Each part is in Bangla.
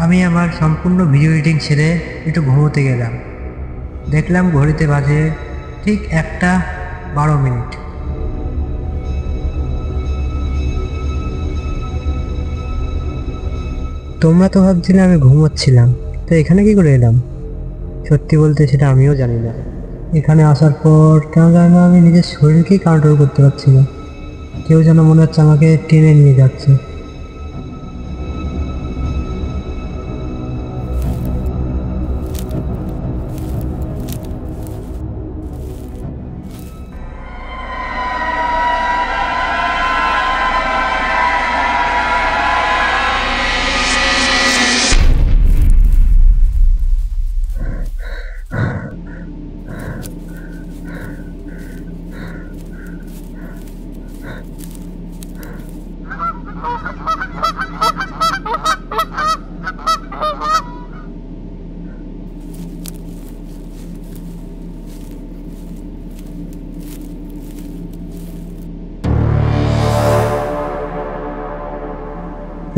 আমি আমার সম্পূর্ণ ভিডিও এডিটিং ছেড়ে একটু ঘুমোতে গেলাম। দেখলাম ঘড়িতে বাজে ঠিক 1:12। তোমরা তো ভাবছিলে আমি ঘুমোচ্ছিলাম, তো এখানে কি করে এলাম? সত্যি বলতে সেটা আমিও জানি না। এখানে আসার পর কেন জানি না আমি নিজের শরীরকেই কন্ট্রোল করতে পারছি না। কেউ যেন মনে হচ্ছে আমাকে টেনে নিয়ে যাচ্ছে।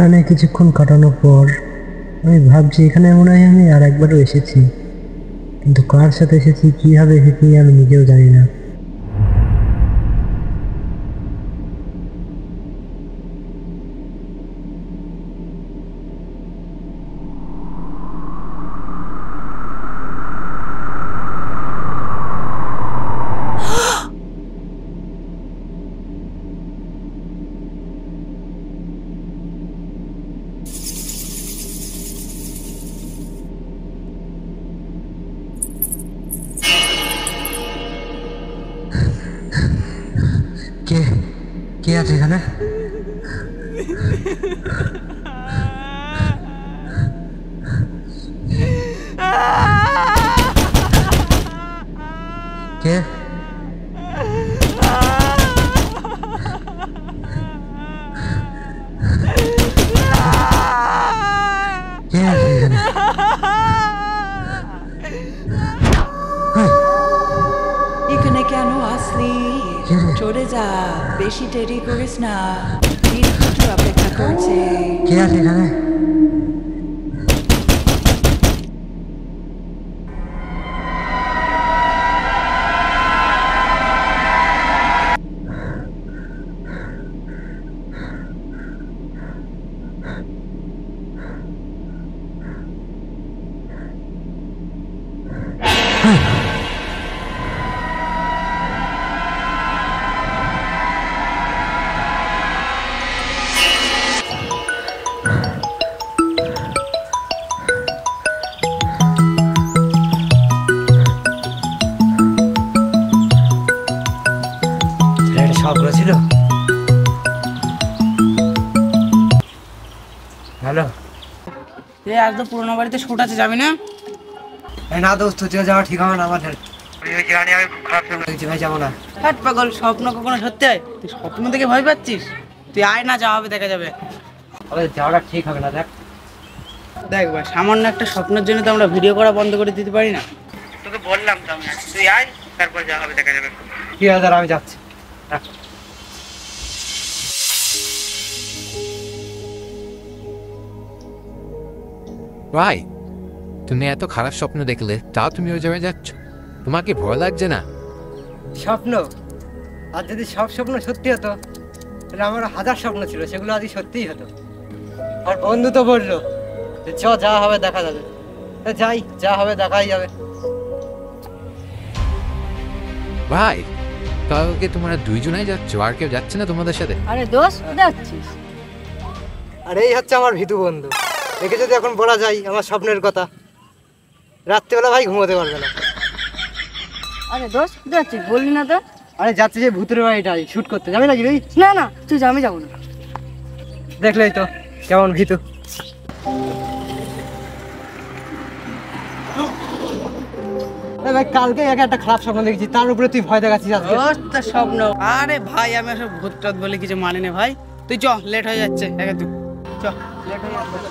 এখানে কিছুক্ষণ কাটানোর পর আমি ভাবছি এখানে মনে হয় আমি আর একবারও এসেছি, কিন্তু কার সাথে এসেছি, কিভাবে এসেছি আমি নিজেও জানি না। কে কে আছে এখানে? কে? কে আছে এখানে? এখানে কেন আসলি? চলে যা, বেশি দেরি করিস না, কিছু অপেক্ষা করছে। কে আছে এখানে? স্বপ্ন ছিল। হ্যালো, আজ তো পুরোনো বাড়িতে শুট আছে, যাবি না? না দোস্ত, যাওয়া ঠিক হবে না আমাদের। জানি আমি খুব খারাপ স্বপ্ন দেখছি, ভাই যাবো না। হাট পাগল, স্বপ্ন কখনো সত্যি হয়? তুই স্বপ্ন থেকে ভয় পাচ্ছিস? তুই আয় না, যাওয়া হবে, দেখা যাবে। যাওয়াটা ঠিক হবে না। দেখ দেখ ভাই, সামান্য একটা স্বপ্নের জন্য তো আমরা ভিডিও করা বন্ধ করে দিতে পারি না। তোকে বললাম তো আমি, তুই আয়, তারপর যাওয়া হবে, দেখা যাবে। ঠিক আছে, আমি যাচ্ছি। ভাই, তুমি এত খারাপ স্বপ্ন দেখলে তাও তুমি ওই জায়গায় যাচ্ছ? তোমার কি ভয় লাগছে না? স্বপ্ন? আর যদি সব স্বপ্ন সত্যি হতো তাহলে আমার 1000 স্বপ্ন ছিল, সেগুলো আজই সত্যিই হতো। আর বন্ধু তো বললো যে যা হবে দেখা যাবে। যাই, যা হবে দেখাই যাবে। ভাই, কালকে তোমরা দুইজনাই যাচ্ছ, আর কেউ যাচ্ছে না তোমাদের সাথে? আরে দোষ, কোথায় যাচ্ছিস? আর এই হচ্ছে আমার ভীতু বন্ধু। একে যদি এখন বলা যায় আমার স্বপ্নের কথা, রাত্রিবেলা ভাই ঘুমোতে পারবে না। আরে দোষ, কোথায় যাচ্ছিস বললি না তো? আরে যাচ্ছি যে ভূতের বাড়িটাই শুট করতে। যাবে নাকি রে? না না, তুই যা, আমি যাবো না। দেখলেই তো কেমন ভীতু। ভাই, কালকে একটা খারাপ স্বপ্ন দেখেছি, তার উপরে তুই ভয় দেখাচ্ছিস আজকে। তোর স্বপ্ন? আরে ভাই, আমি আসলে ভূত টত বলে কিছু মানি না ভাই। তুই চ, লেট হয়ে যাচ্ছে। তুই চ, লেট হয়ে যাচ্ছে।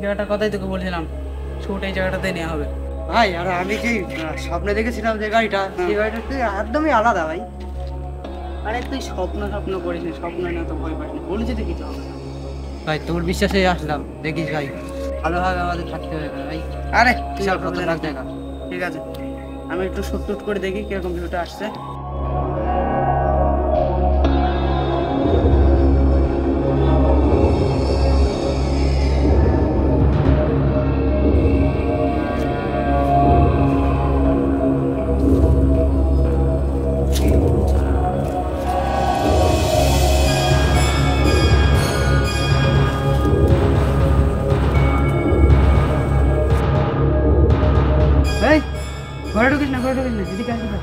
জায়গাটার কথাই তোকে বলছিলাম, শুট এই জায়গাটাতে নেওয়া হবে। ভাই আর আমি যে স্বপ্নে দেখেছিলাম যে গাড়িটা, সেই গাড়িটা তো একদমই আলাদা ভাই। আরে তুই স্বপ্ন স্বপ্ন করিস না, স্বপ্ন না তো ভয় পাস না, বলেছি তো কিছু হবে না। ভাই তোর বিশ্বাসে আসলাম, দেখিস ভাই ভালোভাবে আমাদের থাকতে হবে ভাই। আরে তুই আর কত রাখ দেখা। ঠিক আছে, আমি একটু শুট টুট করে দেখি কিরকম ভিউটা আসছে। এই ঘরে ঢুকিস না, ঘরে ঢুকিস না, এদিকে আসবি।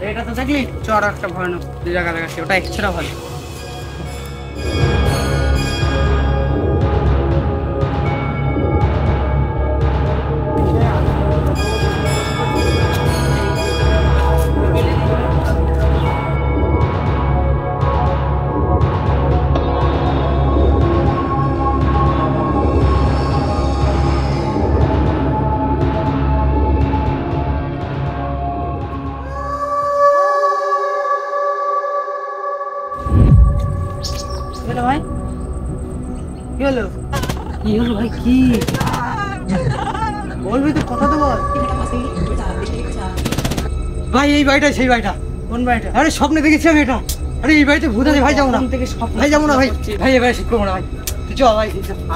এটা তো দেখলি চড় একটা ভয়ানক জায়গা দেখাচ্ছে, ওটা এক্সট্রা ভালো। হলো ভাই, কি হলো? কি হলো ভাই? কি বলবি তো, কথা তো বল। ভাই এই বাড়িটা সেই বাড়িটা। কোন বাড়িটা? আরে স্বপ্নে দেখেছি আমি এটা। আরে এই বাড়িতে ভূত আছে ভাই, যাবো না কোন থেকে স্বপ্ন ভাই, যাবো না ভাই। করছিস? ভাই এবারে শিখ করবো না ভাই, তুই চ ভাই।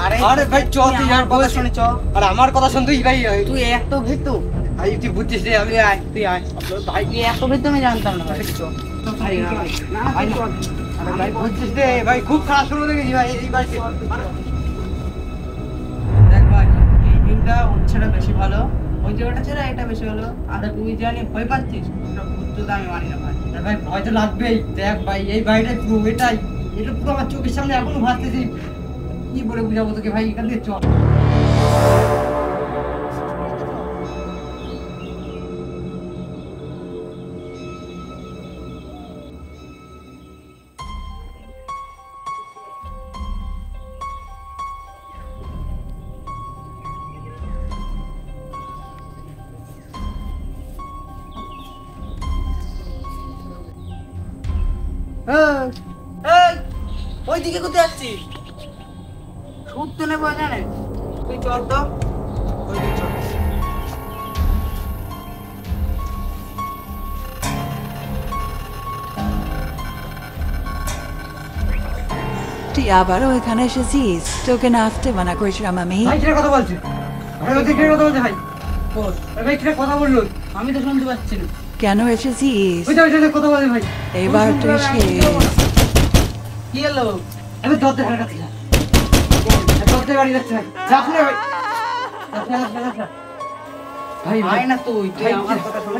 আরে আরে ভাই চ, তুই তুই আমার আর কথা কথা শুনে শুনে চ। আর আমার কথা শুন তুই ভাই। তুই এত ভেতো, ভাই তুই বুঝছিস রে, আমি তুই আয়, তুই আয়। ভাই তুই এত ভেতো আমি জানতাম না ভাই। ভাই না ভাই, না, ভাই তুই না। চল। আরে ভাই বুঝছিস রে ভাই, খুব খারাপ শুরু দেখেছি ভাই এই বাড়িতে। দেখ ভাই, এই দিনটা ওর ছেড়ে বেশি ভালো, ওই জায়গাটা ছেড়ে এটা বেশি ভালো। আর তুই জানি ভয় পাচ্ছিস, ওটা ভূত টুত আমি মানি না ভাই। আরে ভাই ভয় তো লাগবেই। দেখ ভাই এই বাড়িটাই পুরো এটাই, এটা পুরো আমার চোখের সামনে এখনো ভাসতেছি। কি বলে বুঝাবো তোকে ভাই, এখান থেকে চল। এই, ওইদিকে কোথায় আসছিস? শুট তো নেবো জানে, তুই চল তো ওইদিকে চল। তুই আবারও এখানে এসেছিস? তোকে না আসতে মানা করেছিলাম আমি। ভাই কিরা কথা বলছে? ভাই ওদের কিরা কথা বলছে ভাই? বল। আরে ভাই কিরা কথা বললো? আমি তো শুনতে পাচ্ছি না। কেন এসেছিস? ওই কথা বলে ভাই। এবার তুই শেষ। কি হলো? আমি দরজা হারা কাছে যা। দরজা গাড়ি যাচ্ছে ভাই। যাস না ভাই। যাস না। ভাই আয় না তুই, তুই ভাই, আমার কথা শোন।